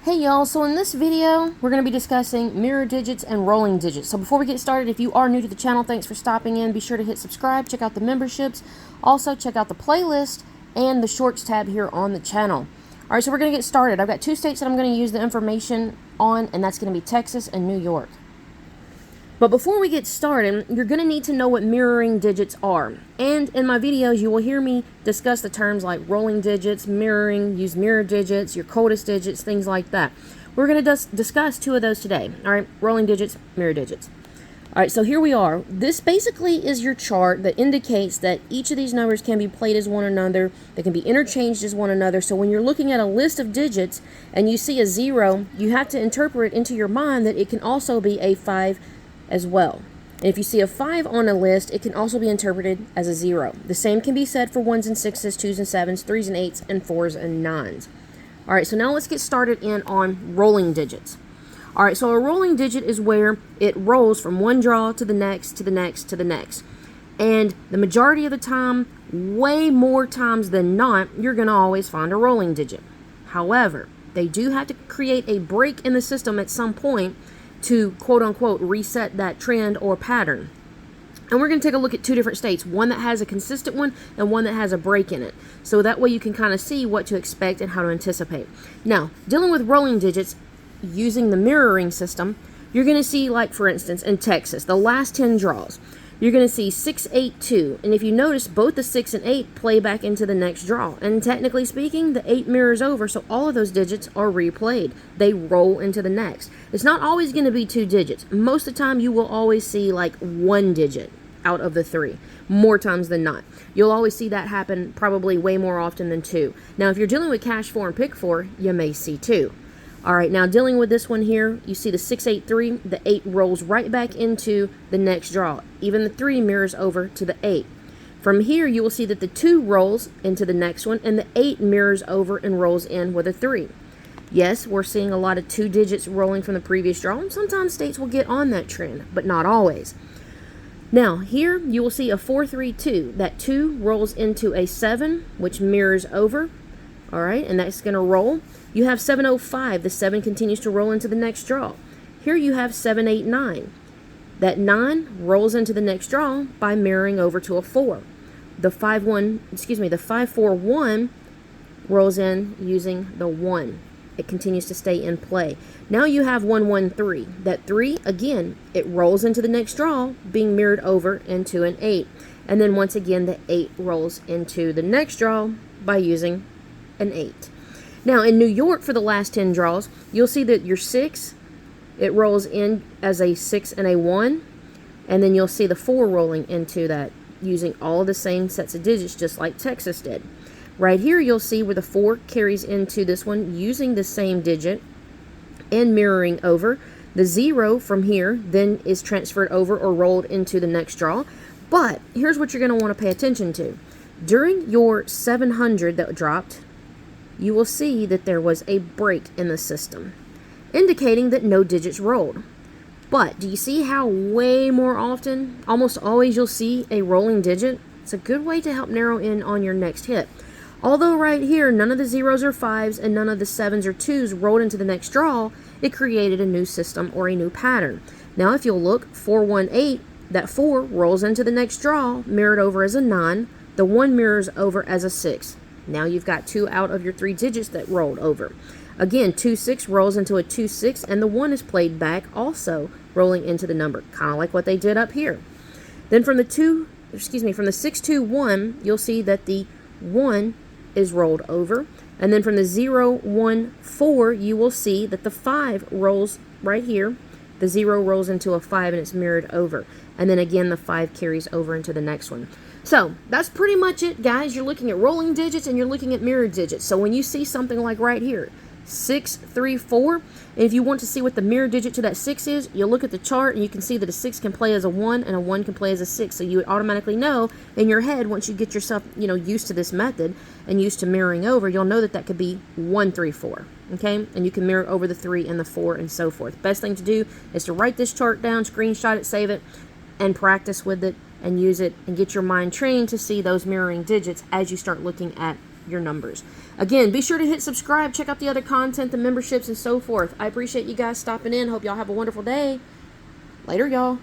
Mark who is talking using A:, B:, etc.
A: Hey y'all, so in this video, we're going to be discussing mirror digits and rolling digits. So before we get started, if you are new to the channel, thanks for stopping in. Be sure to hit subscribe, check out the memberships, also check out the playlist and the shorts tab here on the channel. Alright, so we're going to get started. I've got two states that I'm going to use the information on, and that's going to be Texas and New York. But before we get started, you're going to need to know what mirroring digits are. And in my videos, you will hear me discuss the terms like rolling digits, mirroring, use mirror digits, your coldest digits, things like that. We're going to discuss two of those today. All right, rolling digits, mirror digits. All right, so here we are. This basically is your chart that indicates that each of these numbers can be played as one another. They can be interchanged as one another. So when you're looking at a list of digits and you see a 0, you have to interpret into your mind that it can also be a 5 as well. And if you see a 5 on a list, it can also be interpreted as a 0. The same can be said for 1s and 6s, 2s and 7s, 3s and 8s, and 4s and 9s. Alright, so now let's get started in on rolling digits. Alright, so a rolling digit is where it rolls from one draw to the next, to the next, to the next. And the majority of the time, way more times than not, you're going to always find a rolling digit. However, they do have to create a break in the system at some point to quote-unquote reset that trend or pattern. And we're going to take a look at two different states, one that has a consistent one and one that has a break in it. So that way you can kind of see what to expect and how to anticipate. Now, dealing with rolling digits using the mirroring system, you're going to see, like for instance in Texas, the last 10 draws, you're going to see 6, 8, 2. And if you notice, both the 6 and 8 play back into the next draw. And technically speaking, the 8 mirrors over, so all of those digits are replayed. They roll into the next. It's not always going to be 2 digits. Most of the time, you will always see like 1 digit out of the 3. More times than not. You'll always see that happen probably way more often than 2. Now, if you're dealing with cash 4 and pick 4, you may see 2. Alright, now dealing with this one here, you see the 6, 8, 3, the 8 rolls right back into the next draw. Even the 3 mirrors over to the 8. From here, you will see that the 2 rolls into the next one, and the 8 mirrors over and rolls in with a 3. Yes, we're seeing a lot of 2 digits rolling from the previous draw, and sometimes states will get on that trend, but not always. Now, here you will see a 4, 3, 2. That 2 rolls into a 7, which mirrors over. Alright, and that's going to roll. You have 705. The 7 continues to roll into the next draw. Here you have 7, 8, 9. That 9 rolls into the next draw by mirroring over to a 4. The 5, 4, 1 rolls in using the 1. It continues to stay in play. Now you have 1, 1, 3. That 3, again, it rolls into the next draw, being mirrored over into an 8. And then once again, the 8 rolls into the next draw by using an 8. Now in New York, for the last 10 draws, you'll see that your 6, it rolls in as a 6 and a 1, and then you'll see the 4 rolling into that using all the same sets of digits, just like Texas did. Right here you'll see where the 4 carries into this one using the same digit and mirroring over. The 0 from here then is transferred over or rolled into the next draw. But here's what you're going to want to pay attention to. During your 700 that dropped, you will see that there was a break in the system, indicating that no digits rolled. But do you see how way more often, almost always, you'll see a rolling digit? It's a good way to help narrow in on your next hit. Although right here, none of the 0s or 5s and none of the 7s or 2s rolled into the next draw, it created a new system or a new pattern. Now if you'll look, 4, 1, 8, that 4 rolls into the next draw, mirrored over as a 9. The 1 mirrors over as a 6. Now you've got 2 out of your 3 digits that rolled over. Again, 2, 6 rolls into a 2, 6, and the 1 is played back, also rolling into the number, kind of like what they did up here. Then from the 6, 2, 1, you'll see that the 1 is rolled over. And then from the 0, 1, 4, you will see that the 5 rolls right here. The 0 rolls into a 5 and it's mirrored over. And then again, the 5 carries over into the next one. So that's pretty much it, guys. You're looking at rolling digits and you're looking at mirrored digits. So when you see something like right here, 6, 3, 4, and if you want to see what the mirror digit to that 6 is, you'll look at the chart and you can see that a 6 can play as a 1 and a 1 can play as a 6. So you would automatically know in your head, once you get yourself, used to this method and used to mirroring over, you'll know that that could be 1, 3, 4. Okay, and you can mirror over the 3 and the 4 and so forth. Best thing to do is to write this chart down, screenshot it, save it, and practice with it and use it and get your mind trained to see those mirroring digits as you start looking at your numbers. Again, be sure to hit subscribe, check out the other content, the memberships, and so forth. I appreciate you guys stopping in. Hope y'all have a wonderful day. Later, y'all.